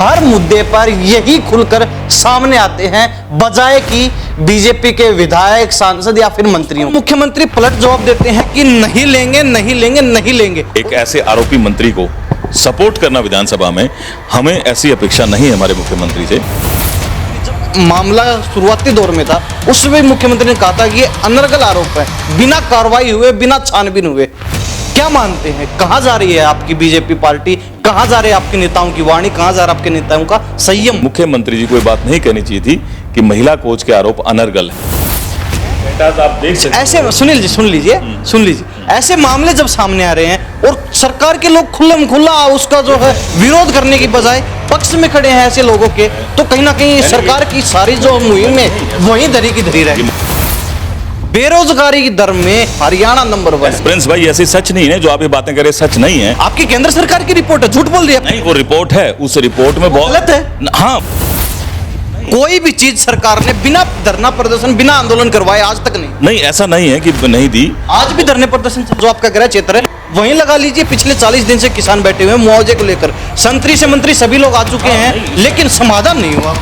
हर मुद्दे पर यही खुलकर सामने आते हैं, बजाय कि बीजेपी के विधायक, सांसद या फिर मंत्रियों। मुख्यमंत्री पलट जवाब देते हैं कि नहीं लेंगे, नहीं लेंगे, नहीं लेंगे। एक ऐसे आरोपी मंत्री को सपोर्ट करना विधानसभा में, हमें ऐसी अपेक्षा नहीं है हमारे मुख्यमंत्री से। मामला शुरुआती दौर में था, उस समय मुख्यमंत्री ने कहा था कि ये अनर्गल आरोप है, बिना कार्रवाई हुए, बिना छानबीन हुए। क्या मानते हैं, कहां जा रही है आपकी बीजेपी पार्टी, कहां जा रहे हैं आपके नेताओं की वाणी, कहां जा रहा है आपके नेताओं का संयम? मुख्यमंत्री जी को ये बात नहीं कहनी चाहिए थी कि महिला कोच के आरोप अनर्गल है। आप देख सकते ऐसे सुनील जी सुन लीजिए, ऐसे मामले जब सामने आ रहे हैं और सरकार के लोग खुल्लम खुल्ला उसका जो है विरोध करने की बजाय पक्ष में खड़े हैं ऐसे लोगों के, तो कहीं ना कहीं सरकार की सारी जो मुहिम है वही धरी की धरी रहे। बेरोजगारी की दर में हरियाणा नंबर 1। प्रिंस भाई, ऐसी सच नहीं है जो आप ये बातें करें, सच नहीं है। आपकी केंद्र सरकार की रिपोर्ट है, झूठ बोल रही है। नहीं, वो रिपोर्ट है, उस रिपोर्ट में बहुत गलत है। हाँ, कोई भी चीज सरकार ने बिना धरना प्रदर्शन, बिना आंदोलन करवाए आज तक नहीं। ऐसा नहीं है कि नहीं दी। आज भी धरने प्रदर्शन जो आपका गृह क्षेत्र है वहीं लगा लीजिए। पिछले 40 दिन से किसान बैठे हुए हैं मुआवजे को लेकर, संतरी से मंत्री सभी लोग आ चुके हैं, लेकिन समाधान नहीं हुआ।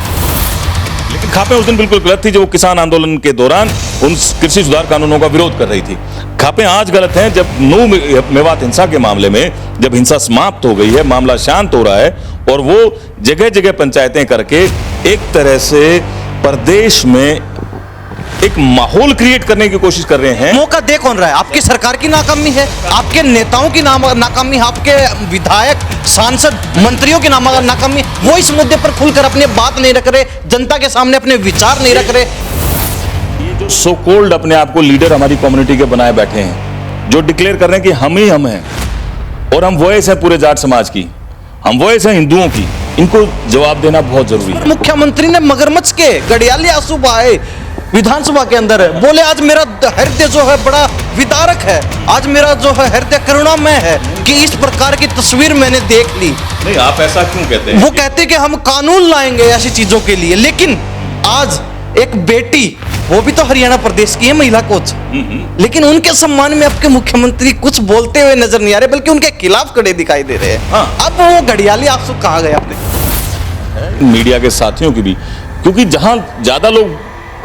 लेकिन खापें उस दिन बिल्कुल गलत थी, जो किसान आंदोलन के दौरान उन कृषि सुधार कानूनों का विरोध कर रही थी। खापें आज गलत हैं जब नू मेवात हिंसा के मामले में, जब हिंसा समाप्त हो गई है, मामला शांत हो रहा है और वो जगह जगह पंचायतें करके एक तरह से प्रदेश में एक माहौल क्रिएट करने की कोशिश कर रहे हैं। मौका दे कौन रहा है? आपकी सरकार की नाकामी है, आपके नेताओं की नाकामी है, आपके विधायक, सांसद, मंत्रियों की नाकामी। वो इस मुद्दे पर खुलकर अपनी बात नहीं रख रहे, जनता के सामने अपने विचार नहीं रख रहे। ये जो सो कॉल्ड अपने आप को लीडर हमारी कम्युनिटी के बनाए बैठे हैं, जो डिक्लेयर कर रहे हैं कि हम ही हम हैं और हम वॉइस है पूरे जाट समाज की, हम वॉइस है हिंदुओं की, इनको जवाब देना बहुत जरूरी है। मुख्यमंत्री ने मगरमच्छ के गड़ियाली आंसू बहाए विधानसभा के अंदर, बोले आज मेरा हृदय जो है बड़ा विदारक है, आज मेरा जो है हृदय करुणामय है कि इस प्रकार की तस्वीर मैंने देख ली। नहीं, आप ऐसा क्यों कहते हैं? वो कहते कि हम कानून लाएंगे ऐसी चीजों के लिए, लेकिन आज एक बेटी, वो भी तो हरियाणा प्रदेश की है, महिला कोच, लेकिन उनके सम्मान में आपके मुख्यमंत्री कुछ बोलते हुए नजर नहीं आ रहे, बल्कि उनके खिलाफ खड़े दिखाई दे रहे हैं। अब वो घड़ियाली आंसू कहाँ गए आपने? मीडिया के साथियों की भी, क्योंकि जहां ज्यादा लोग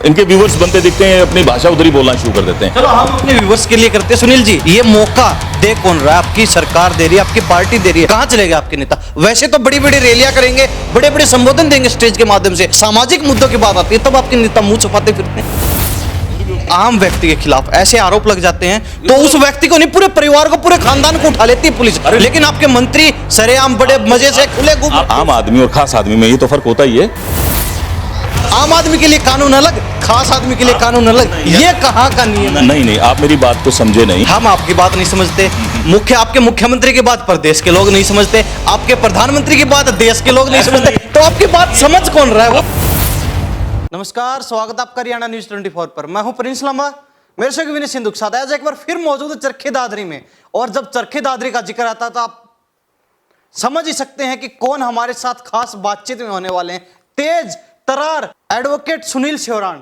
इनके व्यूअर्स बनते दिखते हैं, अपनी भाषा उधर ही बोलना शुरू कर देते हैं। चलो हम अपने व्यूअर्स के लिए करते हैं। सुनील जी, ये मौका दे कौन रहा है? आपकी सरकार दे रही है, आपकी पार्टी दे रही है, कहां चलेगा आपके नेता? वैसे तो बड़ी बड़ी रैलियां करेंगे, बड़े बड़े संबोधन देंगे स्टेज के माध्यम से, सामाजिक मुद्दों की बात आती है तब आपके नेता मुंह छुपाते फिरते हैं। आम व्यक्ति के खिलाफ ऐसे आरोप लग जाते हैं तो उस व्यक्ति को नहीं, पूरे परिवार को, पूरे खानदान को उठा लेती है पुलिस। लेकिन आपके मंत्री सरेआम बड़े मजे से खुले घूम। आम आदमी और खास आदमी में ये तो फर्क होता ही है। आम आदमी के लिए कानून अलग, खास आदमी के लिए कानून अलग, ये कहाँ का नियम है? नहीं, आप मेरी बात को समझे नहीं। हम आपकी बात नहीं समझते, आपके मुख्यमंत्री की बात प्रदेश के लोग नहीं समझते, आपके प्रधानमंत्री की बात देश के लोग नहीं समझते, तो आपकी बात समझ कौन रहा है? वो नमस्कार, स्वागत आपका हरियाणा न्यूज 24 पर। मैं हूं प्रिंस लांबा, मेरे से विनय सिंधु के साथ आज एक बार फिर मौजूद है चरखी दादरी में। और जब चरखी दादरी का जिक्र आता है तो आप समझ ही सकते हैं कि कौन हमारे साथ खास बातचीत में होने वाले हैं। तेज तरार एडवोकेट सुनील सेवरान,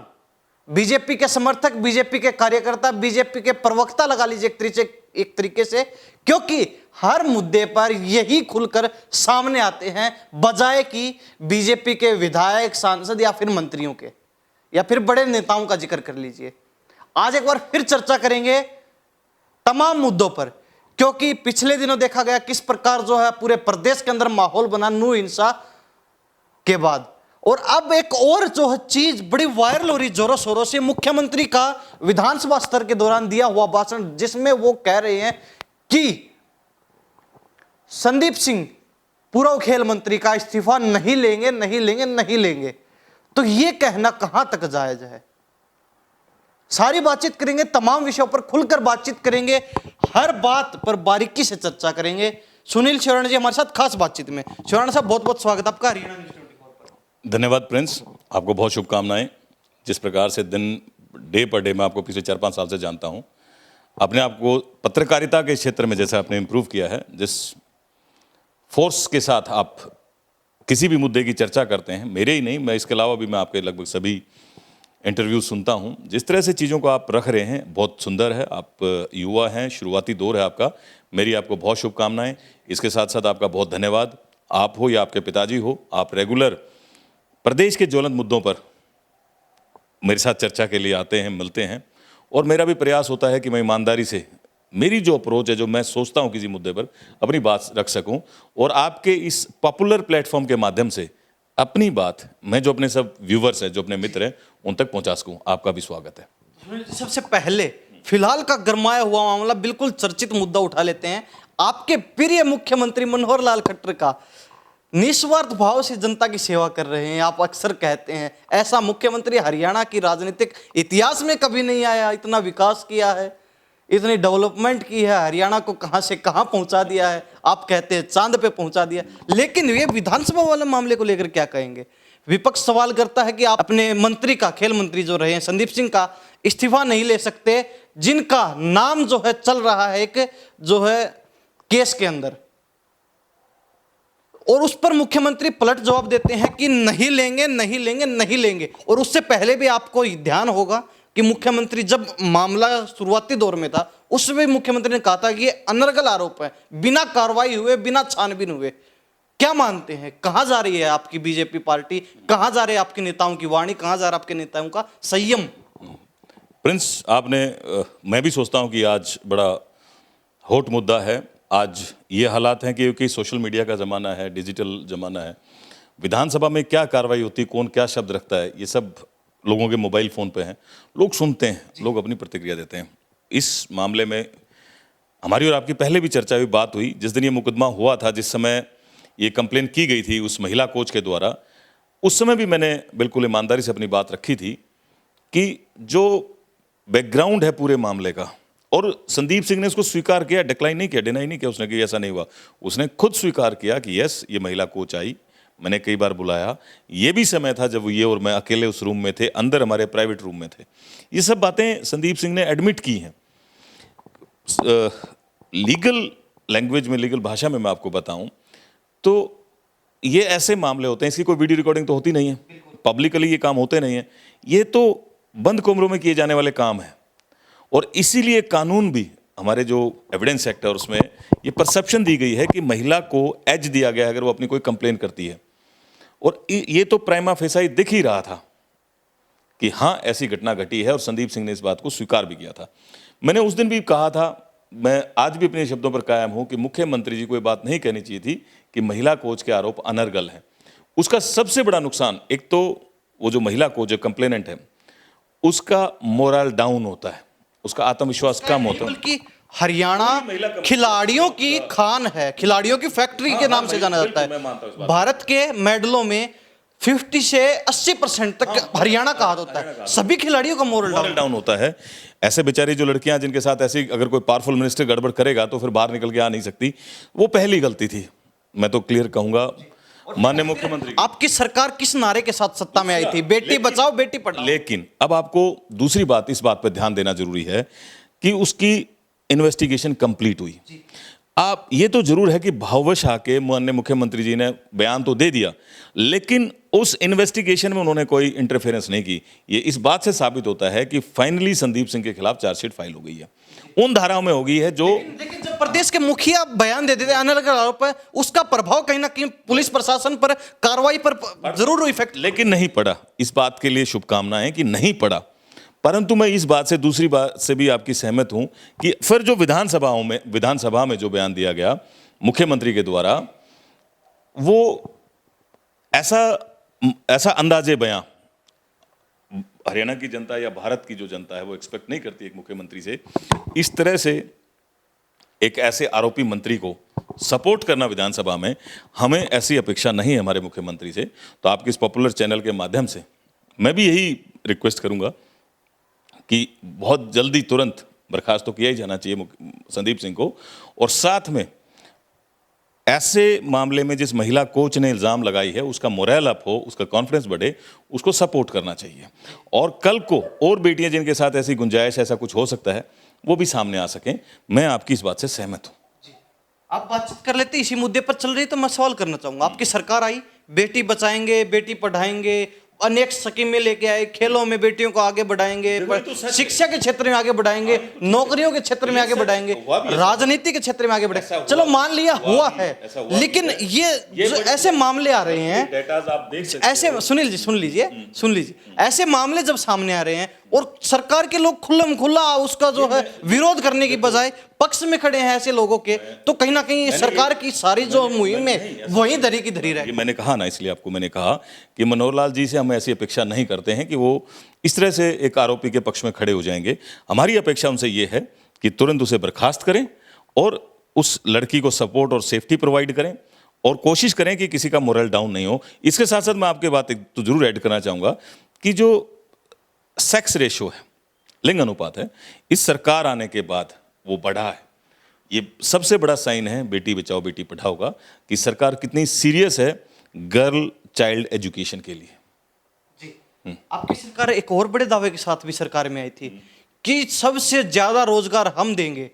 बीजेपी के समर्थक, बीजेपी के कार्यकर्ता, बीजेपी के प्रवक्ता लगा लीजिए एक तरीके से, क्योंकि हर मुद्दे पर यही खुलकर सामने आते हैं, बजाय कि बीजेपी के विधायक, सांसद या फिर मंत्रियों के, या फिर बड़े नेताओं का जिक्र कर लीजिए। आज एक बार फिर चर्चा करेंगे तमाम मुद्दों पर, क्योंकि पिछले दिनों देखा गया किस प्रकार जो है पूरे प्रदेश के अंदर माहौल बना नू हिंसा के बाद। और अब एक और जो है चीज बड़ी वायरल हो रही जोरों शोरों से, मुख्यमंत्री का विधानसभा स्तर के दौरान दिया हुआ भाषण, जिसमें वो कह रहे हैं कि संदीप सिंह पूर्व खेल मंत्री का इस्तीफा नहीं लेंगे, नहीं लेंगे, नहीं लेंगे। तो ये कहना कहां तक जायज है? सारी बातचीत करेंगे, तमाम विषयों पर खुलकर बातचीत करेंगे, हर बात पर बारीकी से चर्चा करेंगे। सुनील सेवरान जी हमारे साथ खास बातचीत में। सेवरान साहब, बहुत बहुत स्वागत आपका हरियाणा न्यूज 24 पर। धन्यवाद प्रिंस, आपको बहुत शुभकामनाएं। जिस प्रकार से दिन डे पर डे मैं आपको पिछले 4-5 साल से जानता हूं, अपने आप को पत्रकारिता के क्षेत्र में जैसे आपने इम्प्रूव किया है, जिस फोर्स के साथ आप किसी भी मुद्दे की चर्चा करते हैं, मेरे ही नहीं, मैं इसके अलावा भी मैं आपके लगभग सभी इंटरव्यू सुनता हूं, जिस तरह से चीज़ों को आप रख रहे हैं बहुत सुंदर है। आप युवा हैं, शुरुआती दौर है आपका, मेरी आपको बहुत शुभकामनाएं। इसके साथ साथ आपका बहुत धन्यवाद। आप हो या आपके पिताजी हो, आप रेगुलर प्रदेश के ज्वलंत मुद्दों पर मेरे साथ चर्चा के लिए आते हैं, मिलते हैं, और मेरा भी प्रयास होता है कि मैं ईमानदारी से मेरी जो अप्रोच है, जो मैं सोचता हूं किसी मुद्दे पर अपनी बात रख सकूं, और आपके इस पॉपुलर प्लेटफॉर्म के माध्यम से अपनी बात मैं जो अपने सब व्यूवर्स हैं, जो अपने मित्र हैं, उन तक पहुंचा सकूं। आपका भी स्वागत है। सबसे पहले फिलहाल का गरमाया हुआ मामला, बिल्कुल चर्चित मुद्दा उठा लेते हैं। आपके प्रिय मुख्यमंत्री मनोहर लाल खट्टर का निस्वार्थ भाव से जनता की सेवा कर रहे हैं। आप अक्सर कहते हैं ऐसा मुख्यमंत्री हरियाणा की राजनीतिक इतिहास में कभी नहीं आया, इतना विकास किया है, इतनी डेवलपमेंट की है, हरियाणा को कहां से कहां पहुंचा दिया है। आप कहते हैं चांद पे पहुंचा दिया। लेकिन ये विधानसभा वाले मामले को लेकर क्या कहेंगे? विपक्ष सवाल करता है कि आप अपने मंत्री का, खेल मंत्री जो रहे हैं संदीप सिंह का, इस्तीफा नहीं ले सकते, जिनका नाम जो है चल रहा है एक जो है केस के अंदर, और उस पर मुख्यमंत्री पलट जवाब देते हैं कि नहीं लेंगे, नहीं लेंगे, नहीं लेंगे। और उससे पहले भी आपको ध्यान होगा कि मुख्यमंत्री जब मामला शुरुआती दौर में था, उसमें मुख्यमंत्री ने कहा था कि ये अनर्गल आरोप है, बिना कार्रवाई हुए, बिना छानबीन हुए। क्या मानते हैं, कहां जा रही है आपकी बीजेपी पार्टी, कहां जा रहे हैं आपके नेताओं की वाणी, कहां जा रहा है आपके नेताओं का संयम? प्रिंस, मैं भी सोचता हूं कि आज बड़ा हॉट मुद्दा है। आज ये हालात हैं कि क्योंकि सोशल मीडिया का ज़माना है, डिजिटल ज़माना है, विधानसभा में क्या कार्रवाई होती, कौन क्या शब्द रखता है, ये सब लोगों के मोबाइल फ़ोन पे हैं, लोग सुनते हैं, लोग अपनी प्रतिक्रिया देते हैं। इस मामले में हमारी और आपकी पहले भी चर्चा हुई, बात हुई। जिस दिन ये मुकदमा हुआ था, जिस समय ये कंप्लेन की गई थी उस महिला कोच के द्वारा, उस समय भी मैंने बिल्कुल ईमानदारी से अपनी बात रखी थी कि जो बैकग्राउंड है पूरे मामले का, और संदीप सिंह ने इसको स्वीकार किया, डिक्लाइन नहीं किया, डिनाई नहीं किया उसने कि ऐसा नहीं हुआ। उसने खुद स्वीकार किया कि यस, ये महिला कोच आई, मैंने कई बार बुलाया। ये भी समय था जब ये और मैं अकेले उस रूम में थे, अंदर हमारे प्राइवेट रूम में थे। ये सब बातें संदीप सिंह ने एडमिट की हैं। लीगल लैंग्वेज में, लीगल भाषा में मैं आपको बताऊं तो ये ऐसे मामले होते हैं, इसकी कोई वीडियो रिकॉर्डिंग तो होती नहीं है, पब्लिकली ये काम होते नहीं है, ये तो बंद कमरों में किए जाने वाले काम है। और इसीलिए कानून भी, हमारे जो एविडेंस एक्ट है उसमें ये परसेप्शन दी गई है कि महिला को एज दिया गया है अगर वो अपनी कोई कंप्लेन करती है। और ये तो प्राइमा फेसाई दिख ही रहा था कि हाँ ऐसी घटना घटी है, और संदीप सिंह ने इस बात को स्वीकार भी किया था। मैंने उस दिन भी कहा था, मैं आज भी अपने शब्दों पर कायम हूं कि मुख्यमंत्री जी को ये बात नहीं कहनी चाहिए थी कि महिला कोच के आरोप अनर्गल हैं। उसका सबसे बड़ा नुकसान, एक तो वो जो महिला कोच जो कंप्लेनेंट है उसका मोरल डाउन होता है, उसका आत्मविश्वास कम होता है। बल्कि हरियाणा खिलाड़ियों की खान है, खिलाड़ियों की फैक्ट्री के नाम से जाना जाता है। भारत के मेडलों में 50 से 80% तक हरियाणा का हाथ होता है। सभी खिलाड़ियों का मोरल डाउन होता है। ऐसे बेचारी जो लड़कियां जिनके साथ ऐसी अगर कोई पावरफुल मिनिस्टर गड़बड़ करेगा तो फिर बाहर निकल के आ नहीं सकती, वो पहली गलती थी, मैं तो क्लियर कहूंगा। माननीय मुख्यमंत्री, आपकी सरकार किस नारे के साथ सत्ता में आई थी? बेटी बचाओ बेटी पढ़ाओ। लेकिन अब आपको दूसरी बात, इस बात पर ध्यान देना जरूरी है कि उसकी इन्वेस्टिगेशन कंप्लीट हुई। आप ये तो जरूर है कि भाववश आके माननीय मुख्यमंत्री जी ने बयान तो दे दिया, लेकिन उस इन्वेस्टिगेशन में उन्होंने कोई इंटरफेरेंस नहीं की। ये इस बात से साबित होता है कि फाइनली संदीप सिंह के खिलाफ चार्जशीट फाइल हो गई है, उन धाराओं में हो गई है जो। लेकिन जब प्रदेश के मुखिया बयान दे देते हैं अनर्गल आरोप है, उसका प्रभाव कहीं ना कहीं पुलिस प्रशासन पर, कार्रवाई पर जरूर इफेक्ट। लेकिन नहीं पड़ा, इस बात के लिए शुभकामनाएं कि नहीं पड़ा। परंतु मैं इस बात से, दूसरी बात से भी आपकी सहमत हूं कि फिर जो विधानसभा में जो बयान दिया गया मुख्यमंत्री के द्वारा, वो ऐसा अंदाजे बयान हरियाणा की जनता या भारत की जो जनता है वो एक्सपेक्ट नहीं करती एक मुख्यमंत्री से। इस तरह से एक ऐसे आरोपी मंत्री को सपोर्ट करना विधानसभा में, हमें ऐसी अपेक्षा नहीं है हमारे मुख्यमंत्री से। तो आपके इस पॉपुलर चैनल के माध्यम से मैं भी यही रिक्वेस्ट करूंगा कि बहुत जल्दी तुरंत बर्खास्त तो किया ही जाना चाहिए संदीप सिंह को, और साथ में ऐसे मामले में जिस महिला कोच ने इल्ज़ाम लगाई है उसका मोरल अप हो, उसका कॉन्फिडेंस बढ़े, उसको सपोर्ट करना चाहिए। और कल को और बेटियां जिनके साथ ऐसी गुंजाइश, ऐसा कुछ हो सकता है, वो भी सामने आ सकें। मैं आपकी इस बात से सहमत हूँ। आप बातचीत कर लेते, इसी मुद्दे पर चल रही, तो मैं सवाल करना चाहूंगा। आपकी सरकार आई, बेटी बचाएंगे बेटी पढ़ाएंगे, अनेक स्कीमें लेके आए, खेलों में बेटियों को आगे बढ़ाएंगे, शिक्षा के क्षेत्र में आगे बढ़ाएंगे, नौकरियों के क्षेत्र में आगे बढ़ाएंगे, राजनीति के क्षेत्र में आगे बढ़ाएंगे। चलो मान लिया हुआ है, लेकिन ये जो ऐसे मामले आ रहे हैं, ऐसे सुन लीजिए ऐसे मामले जब सामने आ रहे हैं और सरकार के लोग खुल्लम खुल्ला उसका जो है विरोध करने की बजाय पक्ष में खड़े हैं ऐसे लोगों के, तो कहीं ना कहीं सरकार की सारी जो मुहिम है वही धरी की धरी रहे। मैंने कहा ना, इसलिए आपको मैंने कहा कि मनोहर लाल जी से हम ऐसी अपेक्षा नहीं करते हैं कि वो इस तरह से एक आरोपी के पक्ष में खड़े हो जाएंगे। हमारी अपेक्षा उनसे ये है कि तुरंत उसे बर्खास्त करें और उस लड़की को सपोर्ट और सेफ्टी प्रोवाइड करें और कोशिश करें कि किसी का मोरल डाउन नहीं हो। इसके साथ साथ मैं आपके बात एक तो जरूर ऐड करना चाहूँगा कि जो सेक्स रेशो है, लिंग अनुपात है, इस सरकार आने के बाद वो बढ़ा है। ये सबसे बड़ा साइन है बेटी बचाओ बेटी पढ़ाओ का, कि सरकार कितनी सीरियस है गर्ल चाइल्ड एजुकेशन के लिए। जी, आपकी सरकार एक और बड़े दावे के साथ भी सरकार में आई थी कि सबसे ज्यादा रोजगार हम देंगे।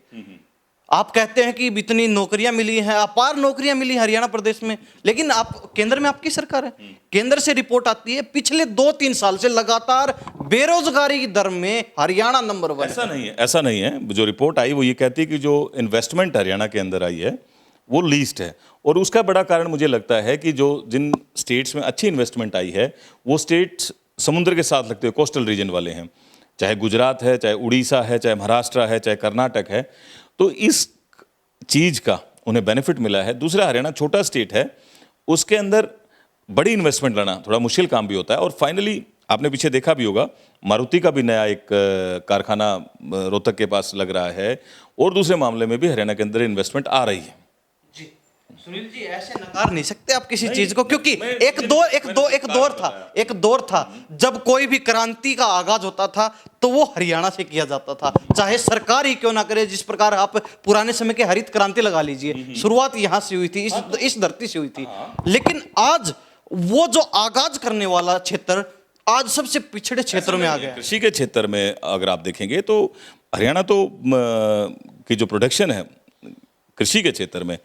आप कहते हैं कि इतनी नौकरियां मिली हैं, अपार नौकरियां मिली हरियाणा प्रदेश में, लेकिन आप केंद्र में आपकी सरकार है, केंद्र से रिपोर्ट आती है पिछले 2-3 साल से लगातार बेरोजगारी की दर में हरियाणा नंबर 1। ऐसा नहीं है। जो रिपोर्ट आई वो ये कहती है कि जो इन्वेस्टमेंट हरियाणा के अंदर आई है वो लीस्ट है, और उसका बड़ा कारण मुझे लगता है कि जो जिन स्टेट्स में अच्छी इन्वेस्टमेंट आई है वो स्टेट्स समुद्र के साथ लगते हुए कोस्टल रीजन वाले हैं, चाहे गुजरात है, चाहे उड़ीसा है, चाहे महाराष्ट्र है, चाहे कर्नाटक है। तो इस चीज़ का उन्हें बेनिफिट मिला है। दूसरा, हरियाणा छोटा स्टेट है, उसके अंदर बड़ी इन्वेस्टमेंट लाना थोड़ा मुश्किल काम भी होता है। और फाइनली आपने पीछे देखा भी होगा, मारुति का भी नया एक कारखाना रोहतक के पास लग रहा है, और दूसरे मामले में भी हरियाणा के अंदर इन्वेस्टमेंट आ रही है। सुनील जी, ऐसे नकार नहीं सकते आप किसी चीज को, क्योंकि एक दौर था जब कोई भी क्रांति का आगाज होता था तो वो हरियाणा से किया जाता था, चाहे सरकार ही क्यों ना करे। जिस प्रकार आप पुराने समय के हरित क्रांति लगा लीजिए, शुरुआत यहां से हुई थी, इस धरती से हुई थी। लेकिन आज वो जो आगाज करने वाला क्षेत्र आज सबसे पिछड़े क्षेत्रों में आ गया। कृषि के क्षेत्र में अगर आप देखेंगे तो हरियाणा तो की जो प्रोडक्शन है कृषि के क्षेत्र में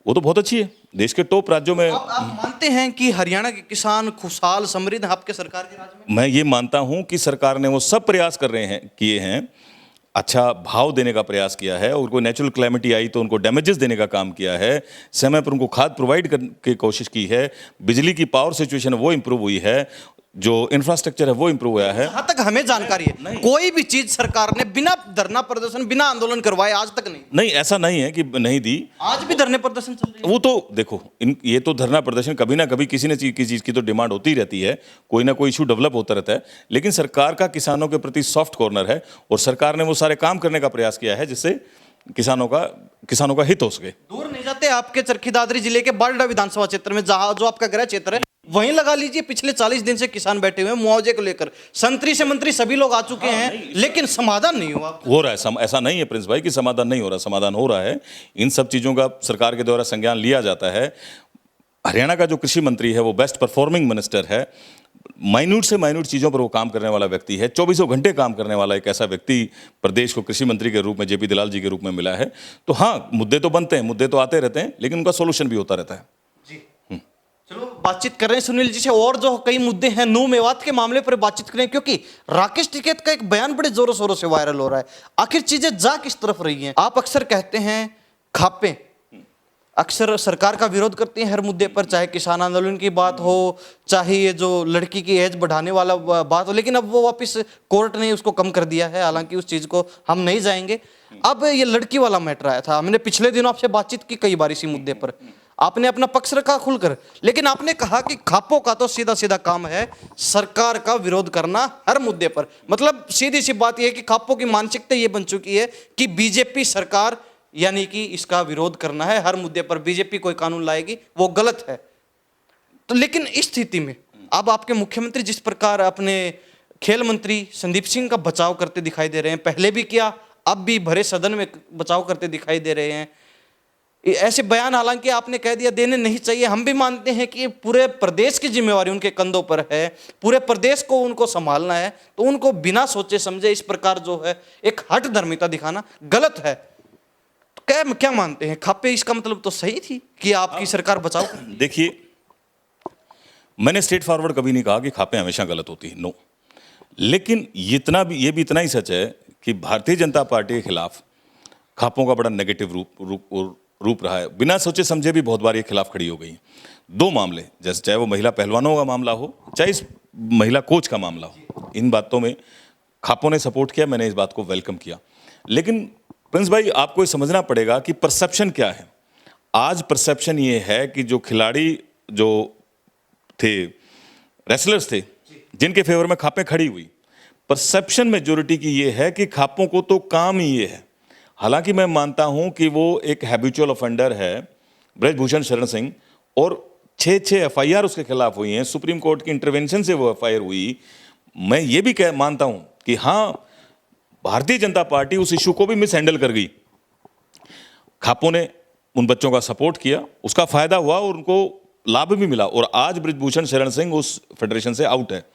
वो तो बहुत अच्छी है, देश के टॉप राज्यों में। आप मानते हैं कि हरियाणा के किसान खुशहाल समृद्ध हैं आपके सरकार के राज में? मैं ये मानता हूं कि सरकार ने वो सब प्रयास किए हैं, अच्छा भाव देने का प्रयास किया है, और कोई नेचुरल क्लैमिटी आई तो उनको डैमेजेस देने का काम किया है, समय पर उनको खाद प्रोवाइड करने की कोशिश की है, बिजली की पावर सिचुएशन वो इंप्रूव हुई है, जो इंफ्रास्ट्रक्चर है वो इंप्रूव हुआ है। जहां तक हमें जानकारी है कोई भी चीज सरकार ने बिना धरना प्रदर्शन बिना आंदोलन करवाए आज तक नहीं। ऐसा नहीं है कि नहीं दी, आज भी धरने प्रदर्शन चल रहे हैं। वो तो देखो ये तो धरना प्रदर्शन कभी ना कभी किसी न चीज की तो डिमांड होती रहती है, कोई ना कोई इशू डेवलप होता रहता है, लेकिन सरकार का किसानों के प्रति सॉफ्ट कॉर्नर है, और सरकार ने वो सारे काम करने का प्रयास किया है जिससे किसानों का हित हो सके। दूर नहीं जाते, आपके चरखी दादरी जिले के बारडा विधानसभा क्षेत्र में जहां जो आपका गृह क्षेत्र है वहीं लगा लीजिए, पिछले 40 दिन से किसान बैठे हुए हैं मुआवजे को लेकर, संतरी से मंत्री सभी लोग आ चुके हैं, लेकिन समाधान नहीं हो रहा है। ऐसा नहीं है प्रिंस भाई कि समाधान नहीं हो रहा, समाधान हो रहा है। इन सब चीजों का सरकार के द्वारा संज्ञान लिया जाता है। हरियाणा का जो कृषि मंत्री है वो बेस्ट परफॉर्मिंग मिनिस्टर है, माइन्यूट से माइन्यूट चीज़ों पर वो काम करने वाला व्यक्ति है, 24 घंटे काम करने वाला एक ऐसा व्यक्ति प्रदेश को कृषि मंत्री के रूप में जेपी दलाल जी के रूप में मिला है। तो हाँ, मुद्दे तो बनते हैं, मुद्दे तो आते रहते हैं, लेकिन उनका सोल्यूशन भी होता रहता है। चलो बातचीत कर रहे हैं सुनील जी से, और जो कई मुद्दे हैं नू मेवात के मामले पर बातचीत करें, क्योंकि राकेश टिकैत का एक बयान बड़े जोरों शोरों से वायरल हो रहा है। आखिर चीजें जा किस तरफ रही हैं? आप अक्सर कहते हैं खापे अक्सर सरकार का विरोध करते हैं हर मुद्दे पर, चाहे किसान आंदोलन की बात हो, चाहे ये जो लड़की की एज बढ़ाने वाला बात हो, लेकिन अब वो वापस कोर्ट ने उसको कम कर दिया है, हालांकि उस चीज को हम नहीं जाएंगे। अब ये लड़की वाला मैटर आया था, हमने पिछले दिनों आपसे बातचीत की कई बार इसी मुद्दे पर, आपने अपना पक्ष रखा खुलकर, लेकिन आपने कहा कि खापों का तो सीधा सीधा काम है सरकार का विरोध करना हर मुद्दे पर। मतलब सीधी सी बात यह है कि खापों की मानसिकता ये बन चुकी है कि बीजेपी सरकार यानी कि इसका विरोध करना है हर मुद्दे पर, बीजेपी कोई कानून लाएगी वो गलत है। तो लेकिन इस स्थिति में अब आपके मुख्यमंत्री जिस प्रकार अपने खेल मंत्री संदीप सिंह का बचाव करते दिखाई दे रहे हैं, पहले भी किया, अब भी भरे सदन में बचाव करते दिखाई दे रहे हैं, ऐसे बयान हालांकि आपने कह दिया देने नहीं चाहिए, हम भी मानते हैं कि पूरे प्रदेश की जिम्मेवारी उनके कंधों पर है, पूरे प्रदेश को उनको संभालना है, तो उनको बिना सोचे समझे इस प्रकार जो है एक हठ धर्मिता दिखाना गलत है। तो क्या मानते हैं, खापे इसका मतलब तो सही थी कि आपकी सरकार बचाओ? देखिए, मैंने स्ट्रेट फॉरवर्ड कभी नहीं कहा कि खापें हमेशा गलत होती है, नो। लेकिन ये भी इतना ही सच है कि भारतीय जनता पार्टी के खिलाफ खापों का बड़ा नेगेटिव रूप रहा है। बिना सोचे समझे भी बहुत बार ये खिलाफ खड़ी हो गई। दो मामले, जैसे चाहे वो महिला पहलवानों का मामला हो, चाहे इस महिला कोच का मामला हो, इन बातों में खापों ने सपोर्ट किया, मैंने इस बात को वेलकम किया। लेकिन प्रिंस भाई, आपको ये समझना पड़ेगा कि परसेप्शन क्या है। आज परसेप्शन ये है कि जो खिलाड़ी जो थे, रेसलर्स थे, जिनके फेवर में खापें खड़ी हुई, परसेप्शन मेजोरिटी की ये है कि खापों को तो काम ही ये है। हालांकि मैं मानता हूं कि वो एक हैबिचुअल ऑफेंडर है, ब्रजभूषण शरण सिंह, और 6 FIR उसके खिलाफ हुई हैं, सुप्रीम कोर्ट की इंटरवेंशन से वो FIR हुई। मैं ये भी मानता हूं कि हाँ, भारतीय जनता पार्टी उस इशू को भी मिस हैंडल कर गई। खापों ने उन बच्चों का सपोर्ट किया, उसका फायदा हुआ और उनको लाभ भी मिला, और आज ब्रजभूषण शरण सिंह उस फेडरेशन से आउट है।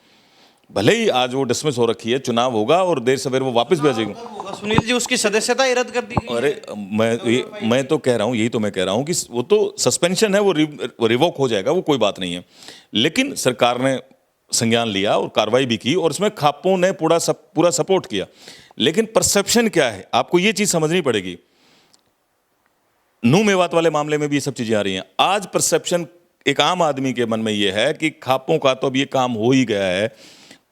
भले ही आज वो डिसमिस हो रखी है, चुनाव होगा और देर सवेर वो वापस भी आ जाएगी। सुनील जी, उसकी सदस्यता ही रद्द कर दी गई। अरे मैं तो कह रहा हूँ, यही तो मैं कह रहा हूँ कि वो तो सस्पेंशन है, वो रिवोक हो जाएगा, वो कोई बात नहीं है। लेकिन सरकार ने संज्ञान लिया और कार्रवाई भी की, और इसमें खापों ने पूरा सपोर्ट किया। लेकिन परसेप्शन क्या है, आपको ये चीज समझनी पड़ेगी। नू मेवात वाले मामले में भी ये सब चीजें आ रही हैं। आज परसेप्शन एक आम आदमी के मन में ये है कि खापों का तो अब ये काम हो ही गया है।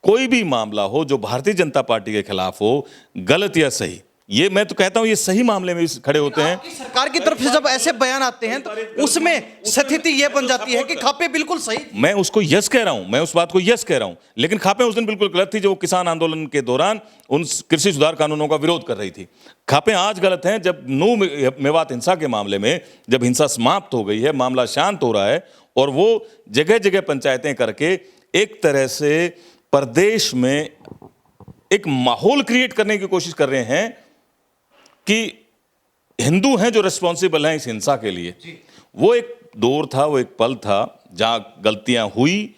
कोई भी मामला हो जो भारतीय जनता पार्टी के खिलाफ हो, गलत या सही, ये मैं तो कहता हूं ये सही मामले में भी खड़े होते हैं। सरकार की तरफ से जब ऐसे बयान आते हैं तो उसमें स्थिति ये बन जाती है कि खापे बिल्कुल सही। मैं उसको यस कह रहा हूं, मैं उस बात को यस कह रहा हूं, लेकिन खापे उस दिन बिल्कुल गलत थी, जो किसान आंदोलन के दौरान उन कृषि सुधार कानूनों का विरोध कर रही थी। खापे आज गलत हैं जब नू मेवात हिंसा के मामले में, जब हिंसा समाप्त हो गई है, मामला शांत हो रहा है, और वो जगह जगह पंचायतें करके एक तरह से प्रदेश में एक माहौल क्रिएट करने की कोशिश कर रहे हैं कि हिंदू हैं जो रिस्पॉन्सिबल हैं इस हिंसा के लिए। वो एक दौर था, वो एक पल था जहां गलतियां हुई,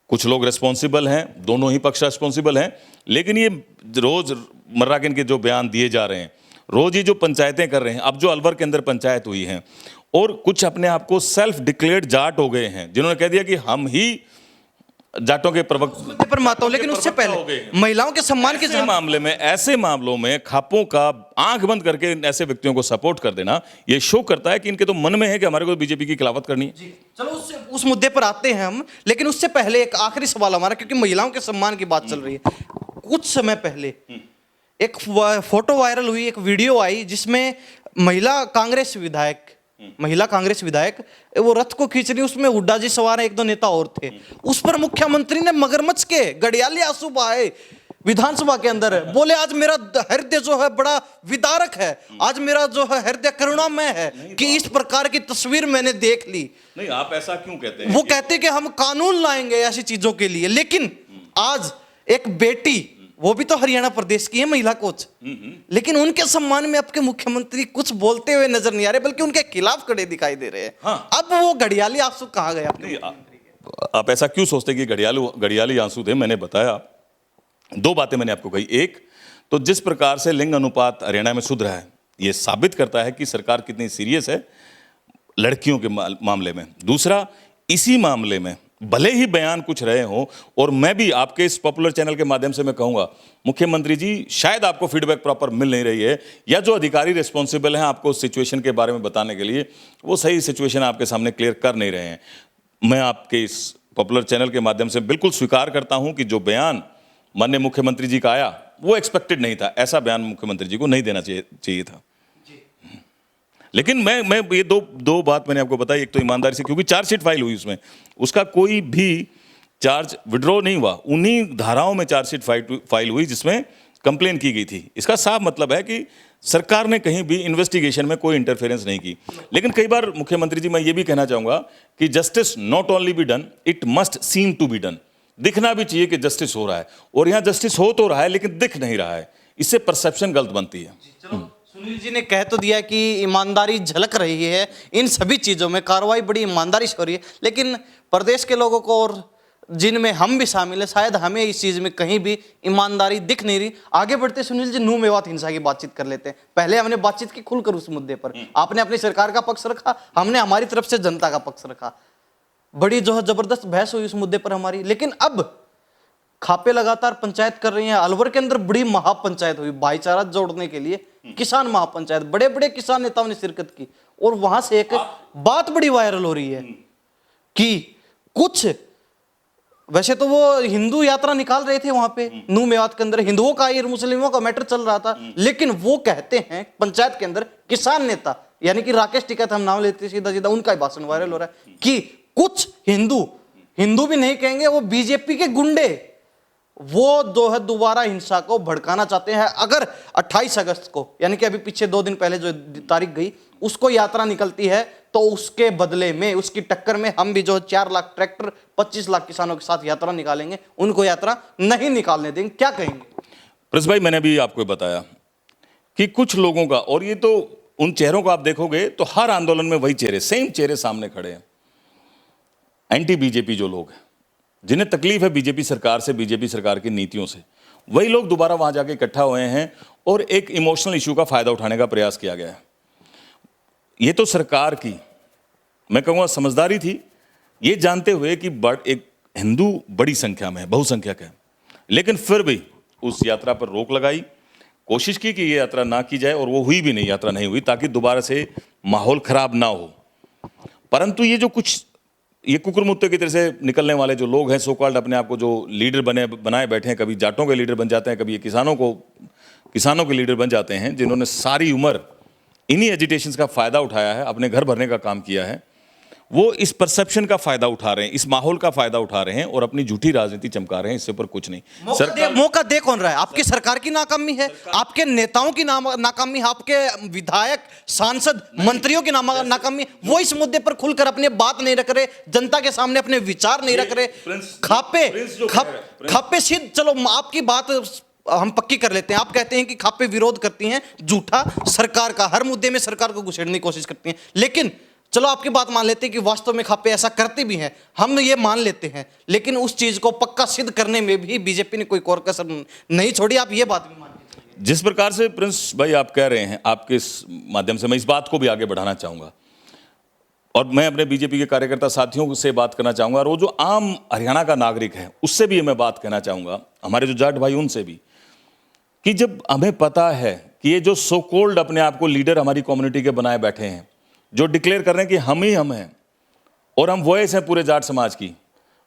कुछ लोग रिस्पॉन्सिबल हैं, दोनों ही पक्ष रिस्पॉन्सिबल हैं। लेकिन ये रोज मर्रा के इनके जो बयान दिए जा रहे हैं, रोज ही जो पंचायतें कर रहे हैं, अब जो अलवर के अंदर पंचायत हुई है, और कुछ अपने आप को सेल्फ डिक्लेयर्ड जाट हो गए हैं, जिन्होंने कह दिया कि हम ही जाटों के प्रवक्ता पर माता हूं। लेकिन उससे पहले महिलाओं के सम्मान के ऐसे मामलों में खापों का आंख बंद करके ऐसे व्यक्तियों को सपोर्ट कर देना, ये शो करता है कि इनके तो मन में है कि हमारे को बीजेपी की खिलाफत करनी है। चलो उस मुद्दे पर आते हैं हम, लेकिन उससे पहले एक आखिरी सवाल हमारा, क्योंकि महिलाओं के सम्मान की बात चल रही है। कुछ समय पहले एक फोटो वायरल हुई, एक वीडियो आई जिसमें महिला कांग्रेस विधायक वो रथ को खींच रही, उसमें हुड्डा जी सवार है, एक दो नेता और थे। उस पर मुख्यमंत्री ने मगरमच्छ के गड़ियाली आंसू बहाए विधानसभा के अंदर, बोले आज मेरा हृदय जो है बड़ा विदारक है, आज मेरा जो है हृदय करुणामय है कि इस प्रकार की तस्वीर मैंने देख ली। नहीं, आप ऐसा क्यों कहते हैं? वो कहते हैं कि हम कानून लाएंगे ऐसी चीजों के लिए। लेकिन आज एक बेटी, वो भी तो हरियाणा प्रदेश की है, महिला कोच, लेकिन उनके सम्मान में आपके मुख्यमंत्री कुछ बोलते हुए नजर नहीं आ रहे, बल्कि उनके खिलाफ खड़े दिखाई दे रहे हैं। हाँ। अब वो घड़ियाली आंसू कहाँ गए? आप ऐसा क्यों सोचते कि घड़ियाली आंसू थे? मैंने बताया, दो बातें मैंने आपको कही। एक तो जिस प्रकार से लिंग अनुपात हरियाणा में सुधरा है, यह साबित करता है कि सरकार कितनी सीरियस है लड़कियों के मामले में। दूसरा, इसी मामले में भले ही बयान कुछ रहे हों, और मैं भी आपके इस पॉपुलर चैनल के माध्यम से मैं कहूंगा, मुख्यमंत्री जी शायद आपको फीडबैक प्रॉपर मिल नहीं रही है, या जो अधिकारी रिस्पॉन्सिबल हैं आपको सिचुएशन के बारे में बताने के लिए, वो सही सिचुएशन आपके सामने क्लियर कर नहीं रहे हैं। मैं आपके इस पॉपुलर चैनल के माध्यम से बिल्कुल स्वीकार करता हूं कि जो बयान माननीय मुख्यमंत्री जी का आया वो एक्सपेक्टेड नहीं था, ऐसा बयान मुख्यमंत्री जी को नहीं देना चाहिए था। लेकिन मैं ये दो बात मैंने आपको बताई। एक तो ईमानदारी से, क्योंकि चार्जशीट फाइल हुई, उसमें उसका कोई भी चार्ज विड्रॉ नहीं हुआ, उन्हीं धाराओं में चार्जशीट फाइल हुई जिसमें कंप्लेन की गई थी। इसका साफ मतलब है कि सरकार ने कहीं भी इन्वेस्टिगेशन में कोई इंटरफेरेंस नहीं की। लेकिन कई बार मुख्यमंत्री जी, मैं ये भी कहना चाहूंगा कि justice not only be done, it must seem to be done. दिखना भी चाहिए कि जस्टिस हो रहा है, और यहां जस्टिस हो तो रहा है लेकिन दिख नहीं रहा है, इससे परसेप्शन गलत बनती है। सुनील जी ने कह तो दिया कि ईमानदारी झलक रही है इन सभी चीजों में, कार्रवाई बड़ी ईमानदारी से हो रही है, लेकिन प्रदेश के लोगों को, और जिनमें हम भी शामिल है, शायद हमें इस चीज में कहीं भी ईमानदारी दिख नहीं रही। आगे बढ़ते सुनील जी, नू मेवात हिंसा की बातचीत कर लेते हैं। पहले हमने बातचीत की खुलकर उस मुद्दे पर, आपने अपनी सरकार का पक्ष रखा, हमने हमारी तरफ से जनता का पक्ष रखा। बड़ी जो है जबरदस्त बहस हुई उस मुद्दे पर हमारी। लेकिन अब खापे लगातार पंचायत कर रही हैं। अलवर के अंदर बड़ी महापंचायत हुई भाईचारा जोड़ने के लिए, किसान महापंचायत, बड़े बड़े किसान नेताओं ने शिरकत की। और वहां से एक बात बड़ी वायरल हो रही है कि कुछ, वैसे तो वो हिंदू यात्रा निकाल रहे थे वहां पे नू मेवात के अंदर, हिंदुओं का और मुस्लिमों का मैटर चल रहा था, लेकिन वो कहते हैं पंचायत के अंदर किसान नेता यानी कि राकेश टिकैत, हम नाम लेते सीधा सीधा, उनका ही भाषण वायरल हो रहा है कि कुछ हिंदू भी नहीं कहेंगे, वो बीजेपी के गुंडे, वो जो है दोबारा हिंसा को भड़काना चाहते हैं। अगर 28 अगस्त को यानी कि अभी पीछे 2 दिन पहले जो तारीख गई उसको यात्रा निकलती है, तो उसके बदले में, उसकी टक्कर में हम भी जो 4 लाख ट्रैक्टर 25 लाख किसानों के साथ यात्रा निकालेंगे, उनको यात्रा नहीं निकालने देंगे। क्या कहेंगे प्रिंस भाई? मैंने भी आपको बताया कि कुछ लोगों का, और ये तो उन चेहरों को आप देखोगे तो हर आंदोलन में वही चेहरे, सेम चेहरे सामने खड़े हैं। एंटी बीजेपी जो लोग हैं, जिन्हें तकलीफ है बीजेपी सरकार से, बीजेपी सरकार की नीतियों से, वही लोग दोबारा वहां जाके इकट्ठा हुए हैं और एक इमोशनल इशू का फायदा उठाने का प्रयास किया गया है। ये तो सरकार की, मैं कहूँगा, समझदारी थी, ये जानते हुए कि एक हिंदू बड़ी संख्या में है, बहुसंख्यक है, लेकिन फिर भी उस यात्रा पर रोक लगाई, कोशिश की कि ये यात्रा ना की जाए, और वो हुई भी नहीं, यात्रा नहीं हुई, ताकि दोबारा से माहौल खराब ना हो। परंतु ये जो कुछ ये कुकुरमुत्ते की तरह से निकलने वाले जो लोग हैं, सो कॉल्ड अपने आप को जो लीडर बनाए बैठे हैं, कभी जाटों के लीडर बन जाते हैं, कभी ये किसानों के लीडर बन जाते हैं, जिन्होंने सारी उम्र इन्हीं एजिटेशंस का फायदा उठाया है, अपने घर भरने का काम किया है, वो इस परसेप्शन का फायदा उठा रहे हैं, इस माहौल का फायदा उठा रहे हैं और अपनी झूठी राजनीति चमका रहे हैं। इससे ऊपर कुछ नहीं। मौका दे कौन रहा है? आपकी सरकार की नाकामी है, आपके नेताओं की नाकामी है, आपके विधायक, सांसद, मंत्रियों की नाकामी है। वो इस मुद्दे पर खुलकर अपनी बात नहीं रख रहे, जनता के सामने अपने विचार नहीं रख रहे। खापे सिद्ध, चलो आपकी बात हम पक्की कर लेते हैं। आप कहते हैं कि खापे विरोध करती हैं झूठा सरकार का, हर मुद्दे में सरकार को घुसेड़ने की कोशिश करती हैं, लेकिन चलो आपकी बात मान लेते हैं कि वास्तव में खापे ऐसा करते भी हैं, हम ये मान लेते हैं, लेकिन उस चीज को पक्का सिद्ध करने में भी बीजेपी ने कोई कोर कसर नहीं छोड़ी। आप ये बात भी मान लीजिए। जिस प्रकार से प्रिंस भाई आप कह रहे हैं, आपके इस माध्यम से मैं इस बात को भी आगे बढ़ाना चाहूंगा, और मैं अपने बीजेपी के कार्यकर्ता साथियों से बात करना चाहूंगा, और वो जो आम हरियाणा का नागरिक है उससे भी मैं बात कहना चाहूंगा, हमारे जो जाट भाई उनसे भी, कि जब हमें पता है कि ये जो सो कॉल्ड अपने आप को लीडर हमारी कम्युनिटी के बनाए बैठे हैं, जो डिक्लेयर कर रहे हैं कि हम ही हम हैं और हम वॉइस हैं पूरे जाट समाज की,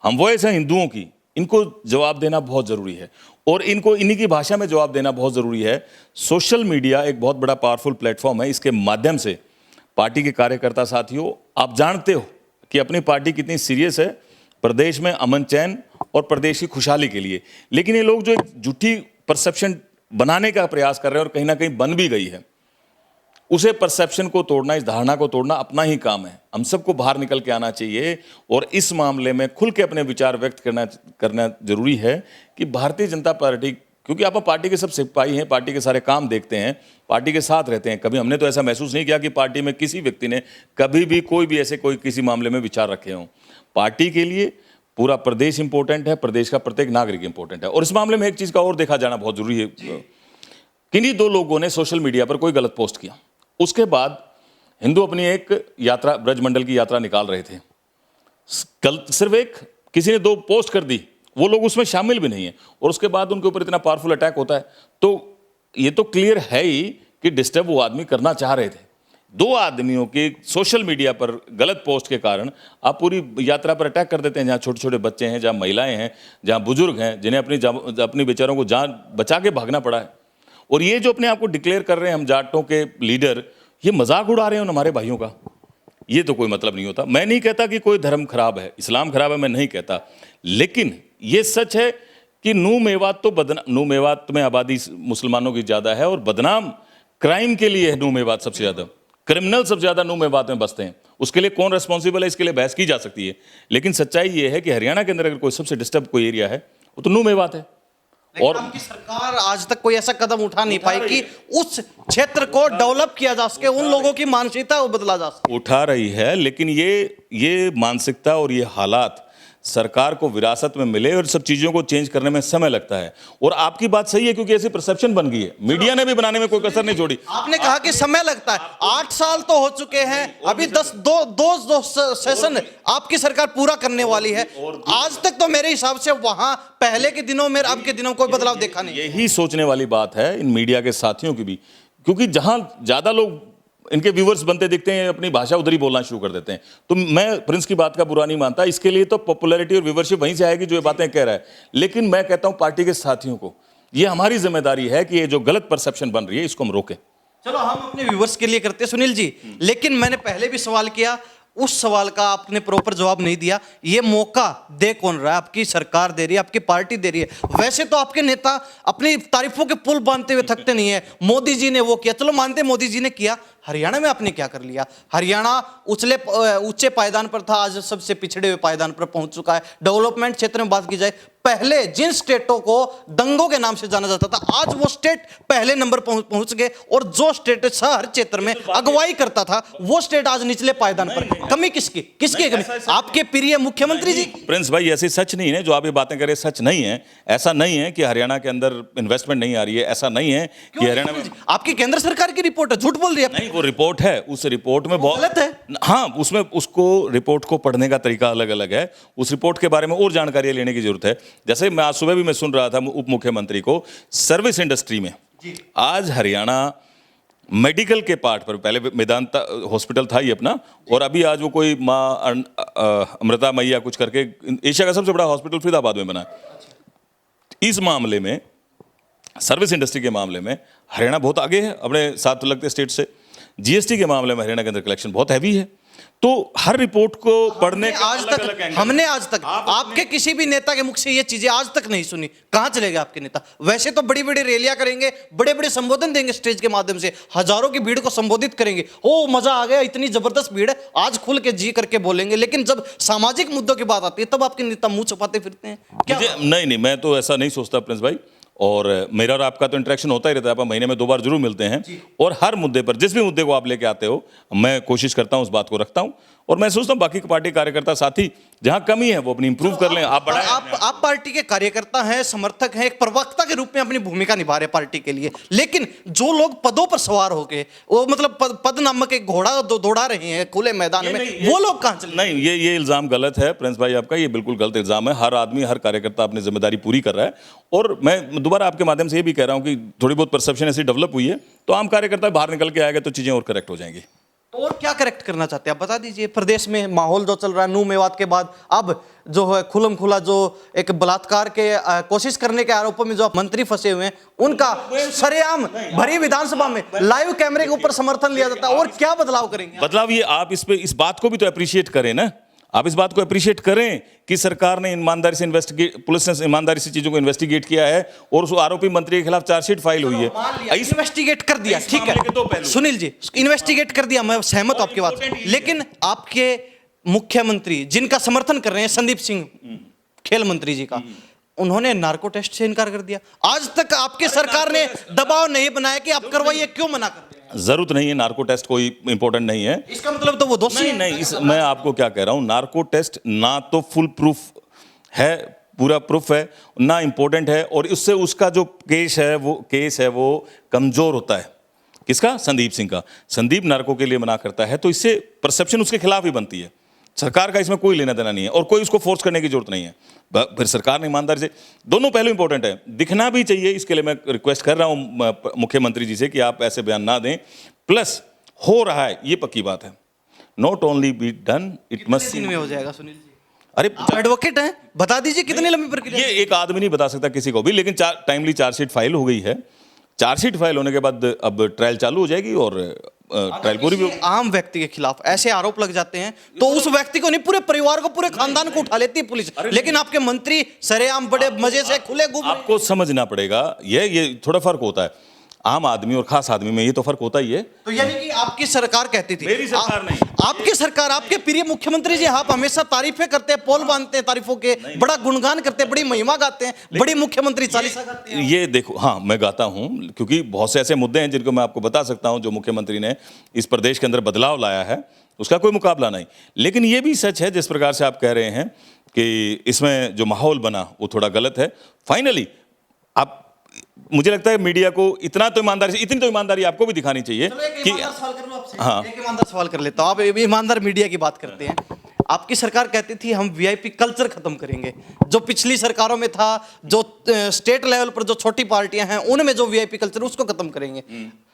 हम वॉइस हैं हिंदुओं की, इनको जवाब देना बहुत ज़रूरी है, और इनको इन्हीं की भाषा में जवाब देना बहुत ज़रूरी है। सोशल मीडिया एक बहुत बड़ा पावरफुल प्लेटफॉर्म है, इसके माध्यम से पार्टी के कार्यकर्ता साथियों, आप जानते हो कि अपनी पार्टी कितनी सीरियस है प्रदेश में अमन चैन और प्रदेश की खुशहाली के लिए, लेकिन ये लोग जो एक झूठी परसेप्शन बनाने का प्रयास कर रहे हैं, और कहीं ना कहीं बन भी गई है, उसे परसेप्शन को तोड़ना, इस धारणा को तोड़ना अपना ही काम है। हम सबको बाहर निकल के आना चाहिए और इस मामले में खुल के अपने विचार व्यक्त करना जरूरी है कि भारतीय जनता पार्टी, क्योंकि आप पार्टी के सब सिपाही हैं, पार्टी के सारे काम देखते हैं, पार्टी के साथ रहते हैं, कभी हमने तो ऐसा महसूस नहीं किया कि पार्टी में किसी व्यक्ति ने कभी भी कोई भी ऐसे कोई किसी मामले में विचार रखे हों। पार्टी के लिए पूरा प्रदेश इंपॉर्टेंट है, प्रदेश का प्रत्येक नागरिक इंपॉर्टेंट है, और इस मामले में एक चीज़ का और देखा जाना बहुत जरूरी है। किन्हीं 2 लोगों ने सोशल मीडिया पर कोई गलत पोस्ट किया, उसके बाद हिंदू अपनी एक यात्रा, ब्रजमंडल की यात्रा निकाल रहे थे, कल सिर्फ एक किसी ने 2 पोस्ट कर दी, वो लोग उसमें शामिल भी नहीं है, और उसके बाद उनके ऊपर इतना पावरफुल अटैक होता है, तो ये तो क्लियर है ही कि डिस्टर्ब वो आदमी करना चाह रहे थे। 2 आदमियों के सोशल मीडिया पर गलत पोस्ट के कारण आप पूरी यात्रा पर अटैक कर देते हैं, जहाँ छोटे छोटे बच्चे हैं, जहाँ महिलाएं हैं, जहाँ बुजुर्ग हैं, जिन्हें अपनी बेचारों को जान बचा के भागना पड़ा है। और ये जो अपने आप को डिक्लेयर कर रहे हैं हम जाटों के लीडर, ये मजाक उड़ा रहे हैं हमारे भाइयों का, ये तो कोई मतलब नहीं होता। मैं नहीं कहता कि कोई धर्म खराब है, इस्लाम खराब है, मैं नहीं कहता, लेकिन ये सच है कि नू मेवात में आबादी मुसलमानों की ज़्यादा है, और बदनाम क्राइम के लिए है नू मेवात सबसे ज़्यादा, क्रिमिनल सबसे ज़्यादा नू मेवात में बसते हैं। उसके लिए कौन रेस्पॉन्सिबल है, इसके लिए बहस की जा सकती है, लेकिन सच्चाई ये है कि हरियाणा के अंदर अगर कोई सबसे डिस्टर्ब कोई एरिया है वो तो नू मेवात है। और आपकी सरकार आज तक कोई ऐसा कदम उठा नहीं पाई कि उस क्षेत्र को डेवलप किया जा सके, उन लोगों की मानसिकता को बदला जा सके। उठा रही है, लेकिन ये मानसिकता और ये हालात सरकार को विरासत में मिले और सब चीज़ों को चेंज करने में समय लगता है। और आपकी बात सही है, क्योंकि ऐसी परसेप्शन बन गई है, मीडिया ने भी बनाने में कोई कसर नहीं छोड़ी। आपने कहा कि समय लगता है, 8 साल तो हो चुके हैं, अभी दो सेशन आपकी सरकार पूरा करने वाली है। आज तक तो मेरे हिसाब से वहां पहले के दिनों में अब के दिनों कोई बदलाव देखा नहीं। यही सोचने वाली बात है इन मीडिया के साथियों की भी, क्योंकि जहां ज्यादा लोग इनके व्यूअर्स बनते दिखते हैं, अपनी भाषा उधर ही बोलना शुरू कर देते हैं। तो मैं प्रिंस की बात का बुरा नहीं मानता, इसके लिए तो पॉपुलैरिटी और व्यूअरशिप वहीं से आएगी जो ये बातें कह रहा है। लेकिन मैं कहता हूं पार्टी के साथियों को ये हमारी जिम्मेदारी है कि ये जो गलत परसेप्शन बन रही है इसको हम रोकें। चलो हम अपने व्यूवर्स के लिए करते हैं सुनील जी, लेकिन मैंने पहले भी सवाल किया, उस सवाल का आपने प्रॉपर जवाब नहीं दिया। ये मौका दे कौन रहा है? आपकी सरकार दे रही है, आपकी पार्टी दे रही है। वैसे तो आपके नेता अपनी तारीफों के पुल बांधते हुए थकते नहीं है। मोदी जी ने वो किया, चलो मानते मोदी जी ने किया, हरियाणा में आपने क्या कर लिया? हरियाणा ऊंचे पायदान पर था, आज सबसे पिछड़े हुए पायदान पर पहुंच चुका है। डेवलपमेंट क्षेत्र में बात की जाए, पहले जिन स्टेटों को दंगों के नाम से जाना जाता था, आज वो स्टेट पहले नंबर पहुंच गए। और जो स्टेट हर क्षेत्र में अगुवाई करता था, वो स्टेट आज निचले पायदान पर। कमी किसकी कमी? आपके प्रिय मुख्यमंत्री जी। प्रिंस भाई, ऐसी सच नहीं है जो आप ये बातें करें, सच नहीं है। ऐसा नहीं है कि हरियाणा के अंदर इन्वेस्टमेंट नहीं आ रही है, ऐसा नहीं है कि हरियाणा में। आपकी केंद्र सरकार की रिपोर्ट है, झूठ बोल रही है। नहीं, वो रिपोर्ट है, उस रिपोर्ट में बहुत गलत है। हाँ, उसमें उसको रिपोर्ट को पढ़ने का तरीका अलग अलग है। उस रिपोर्ट के बारे में और जानकारी लेने की जरूरत है। जैसे मैं आज सुबह भी मैं सुन रहा था उप मुख्यमंत्री को, सर्विस इंडस्ट्री में आज हरियाणा मेडिकल के पार्ट पर, पहले मेदांता हॉस्पिटल था ही अपना, और अभी आज वो कोई माँ अमृता मैया कुछ करके एशिया का सबसे बड़ा हॉस्पिटल फरीदाबाद में बना है। इस मामले में, सर्विस इंडस्ट्री के मामले में हरियाणा बहुत आगे है अपने साथ लगते स्टेट से। जीएसटी के मामले में हरियाणा के अंदर कलेक्शन बहुत हैवी है। तो हर रिपोर्ट को पढ़ने का हमने आज तक आपके किसी भी नेता के मुख से ये चीजें आज तक नहीं सुनी। कहां चले गए आपके नेता? वैसे तो बड़ी बड़ी रैलियां करेंगे, बड़े बड़े संबोधन देंगे स्टेज के माध्यम से, हजारों की भीड़ को संबोधित करेंगे, ओ मजा आ गया, इतनी जबरदस्त भीड़ है, आज खुल के जी करके बोलेंगे। लेकिन जब सामाजिक मुद्दों की बात आती है तब आपके नेता मुंह छुपाते फिरते हैं क्या? नहीं, मैं तो ऐसा नहीं सोचता प्रिंस भाई। और मेरा और आपका तो इंटरेक्शन होता ही रहता है, आप महीने में 2 बार जरूर मिलते हैं। और हर मुद्दे पर, जिस भी मुद्दे को आप लेके आते हो, मैं कोशिश करता हूं उस बात को रखता हूं। और मैं सोचता हूं बाकी पार्टी कार्यकर्ता साथी जहां कमी है वो अपनी इंप्रूव कर लें। आप पार्टी के कार्यकर्ता हैं, समर्थक हैं, एक प्रवक्ता के रूप में अपनी भूमिका निभा रहे पार्टी के लिए। लेकिन जो लोग पदों पर सवार होके वो मतलब पद नामक एक घोड़ा दौड़ा रहे हैं खुले मैदान में, वो लोग कहां चले? नहीं, ये इल्जाम गलत है प्रिंस भाई आपका, ये बिल्कुल गलत इल्जाम है। हर आदमी, हर कार्यकर्ता अपनी जिम्मेदारी पूरी कर रहा है। और मैं दोबारा आपके माध्यम से ये भी कह रहा हूं कि थोड़ी बहुत परसेप्शन ऐसी डेवलप हुई है, तो आम कार्यकर्ता बाहर निकल के आएगा तो चीजें और करेक्ट हो जाएंगी। और क्या करेक्ट करना चाहते हैं आप बता दीजिए। प्रदेश में माहौल जो चल रहा है, नू मेवात के बाद अब जो है खुलम खुला जो एक बलात्कार के कोशिश करने के आरोपों में जो मंत्री फंसे हुए हैं, उनका सरेआम भरी विधानसभा में लाइव कैमरे के ऊपर समर्थन लिया जाता है। और क्या बदलाव करेंगे? बदलाव ये, आप इस बात को भी तो अप्रिशिएट करें ना। आप इस बात को अप्रिशिएट करें कि सरकार ने ईमानदारी से पुलिस ने ईमानदारी से चीजों को इन्वेस्टिगेट किया है और उस आरोपी मंत्री के खिलाफ चार्जशीट फाइल हुई है। इन्वेस्टिगेट कर दिया, ठीक है सुनील जी, इन्वेस्टिगेट कर दिया, मैं सहमत हूं आपकी बात। लेकिन आपके मुख्यमंत्री जिनका समर्थन कर रहे हैं, संदीप सिंह खेल मंत्री जी का, उन्होंने नार्को टेस्ट से इनकार कर दिया। आज तक आपकी सरकार ने दबाव नहीं बनाया कि आप करवाइए, क्यों मना कर दिया? जरूरत नहीं है, नार्को टेस्ट कोई इंपॉर्टेंट नहीं है। इसका मतलब तो वो दोषी है? नहीं, मैं आपको क्या कह रहा हूं, नार्को टेस्ट ना तो फुल प्रूफ है, पूरा प्रूफ है, ना इंपॉर्टेंट है, और उससे उसका जो केस है वो कमजोर होता है। किसका? संदीप सिंह का। संदीप नार्को के लिए मना करता है तो इससे परसेप्शन उसके खिलाफ ही बनती है। सरकार का इसमें कोई लेना देना नहीं है और कोई उसको फोर्स करने की जरूरत नहीं है। फिर सरकार ने ईमानदारी से, दोनों पहलू इंपॉर्टेंट है, दिखना भी चाहिए। इसके लिए मैं रिक्वेस्ट कर रहा हूं मुख्यमंत्री जी से कि आप ऐसे बयान ना दें। प्लस हो रहा है, ये पक्की बात है, not only be done, it must. दिन में हो जाएगा सुनील जी? अरे एडवोकेट हैं, बता दीजिए कितनी लंबी प्रक्रिया? ये एक आदमी नहीं बता सकता किसी को भी, लेकिन टाइमली चार्जशीट फाइल हो गई है। चार्जशीट फाइल होने के बाद अब ट्रायल चालू हो जाएगी और ट्रायल पूरी भी। आम व्यक्ति के खिलाफ ऐसे आरोप लग जाते हैं तो उस व्यक्ति को नहीं, पूरे परिवार को, पूरे खानदान को उठा लेती है पुलिस। लेकिन आपके मंत्री सरेआम बड़े मजे से खुले घूम। आपको समझना पड़ेगा, ये थोड़ा फर्क होता है आम आदमी और खास आदमी में, ये तो फर्क होता ही है। तो यानी कि आपकी सरकार कहती थी, मेरी सरकार नहीं, आपकी सरकार, आपके प्रिय मुख्यमंत्री जी, आप हमेशा तारीफें करते हैं, पोल बांधते हैं तारीफों के, बड़ा गुणगान करते हैं, बड़ी महिमा गाते हैं, बड़ी मुख्यमंत्री चालीसा गाते हैं। ये देखो, हाँ मैं गाता हूं, क्योंकि बहुत से ऐसे मुद्दे हैं जिनको मैं आपको बता सकता हूं जो मुख्यमंत्री ने इस प्रदेश के अंदर बदलाव लाया है, उसका कोई मुकाबला नहीं। लेकिन ये भी सच है जिस प्रकार से आप कह रहे हैं कि इसमें जो माहौल बना वो थोड़ा गलत है। फाइनली आप, मुझे लगता है मीडिया को इतनी तो ईमानदारी आपको भी दिखानी चाहिए कि सवाल कर लो आपसे। हाँ। एक ईमानदार सवाल कर लेता हूं। आप ईमानदार मीडिया की बात करते हैं। आपकी सरकार कहती थी हम वीआईपी कल्चर खत्म करेंगे, जो पिछली सरकारों में था, जो स्टेट लेवल पर जो छोटी पार्टियां हैं उनमें जो वीआईपी कल्चर उसको खत्म करेंगे।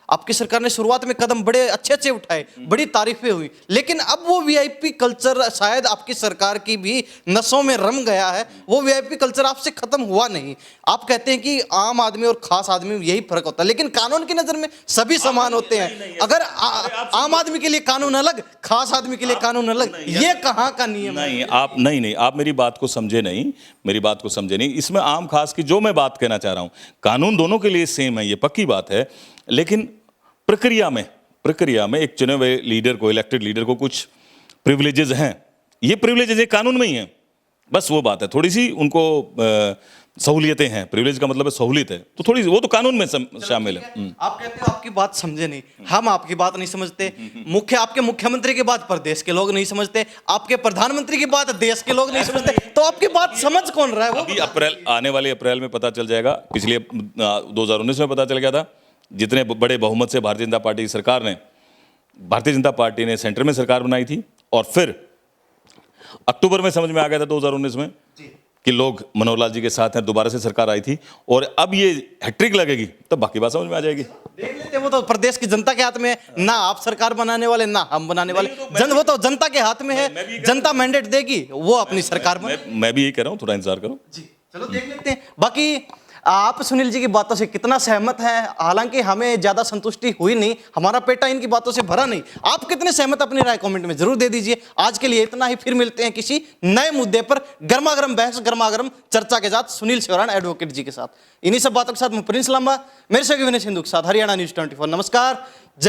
आपकी सरकार ने शुरुआत में कदम बड़े अच्छे उठाए, बड़ी तारीफें हुई, लेकिन अब वो वीआईपी कल्चर शायद आपकी सरकार की भी नसों में रम गया है। वो वीआईपी कल्चर आपसे खत्म हुआ नहीं। आप कहते हैं कि आम आदमी और खास आदमी में यही फर्क होता है, लेकिन कानून की नजर में सभी समान होते हैं। अगर आम आदमी के लिए कानून अलग, खास आदमी के लिए कानून अलग, ये कहाँ का नियम है? नहीं, आप मेरी बात को समझे नहीं। इसमें आम खास की जो मैं बात कहना चाह रहा हूं, कानून दोनों के लिए सेम है, ये पक्की बात है। लेकिन प्रक्रिया में एक चुने हुए लीडर को, इलेक्टेड लीडर को कुछ प्रिविलेजेस हैं। ये प्रिविलेजेस कानून में ही हैं, बस वो बात है। थोड़ी सी उनको सहूलियतें हैं। प्रिविलेज का मतलब है सहूलियत है, तो थोड़ी वो तो कानून में शामिल है। आप कहते हो आपकी बात समझे नहीं, हम आपकी बात नहीं समझते। आपके मुख्यमंत्री की बात प्रदेश के लोग नहीं समझते, आपके प्रधानमंत्री की बात देश के लोग नहीं समझते, तो आपकी बात समझ कौन रहा है? वो अभी आने वाले अप्रैल में पता चल जाएगा। पिछले 2019 में पता चल गया था, जितने बड़े बहुमत से भारतीय जनता पार्टी ने सेंटर में सरकार बनाई थी, और फिर अक्टूबर में समझ में आ गया था 2019 में कि लोग मनोहर लाल जी के साथ हैं, दोबारा से सरकार आई थी, और अब ये हैट्रिक लगेगी, तब बाकी बात समझ में आ जाएगी। देख लेते, वो तो प्रदेश की जनता के हाथ में है, ना आप सरकार बनाने वाले ना हम बनाने वाले। वो तो जनता के हाथ में है, जनता मैंडेट देगी, वो अपनी सरकार बने। मैं भी यही कह रहा हूँ, थोड़ा इंतजार करो। जी चलो देख लेते हैं। बाकी आप सुनील जी की बातों से कितना सहमत हैं? हालांकि हमें ज्यादा संतुष्टि हुई नहीं, हमारा पेटा इनकी बातों से भरा नहीं। आप कितने सहमत, अपनी राय कमेंट में जरूर दे दीजिए। आज के लिए इतना ही, फिर मिलते हैं किसी नए मुद्दे पर, गर्मागर्म बहस, गर्मागर्म चर्चा के साथ सुनील शिवरान एडवोकेट जी के साथ। इन्हीं सब बातों के साथ मैं प्रिंस लांबा, मेरे से विनय सिंधु के साथ, हरियाणा न्यूज़ 24। नमस्कार, जय।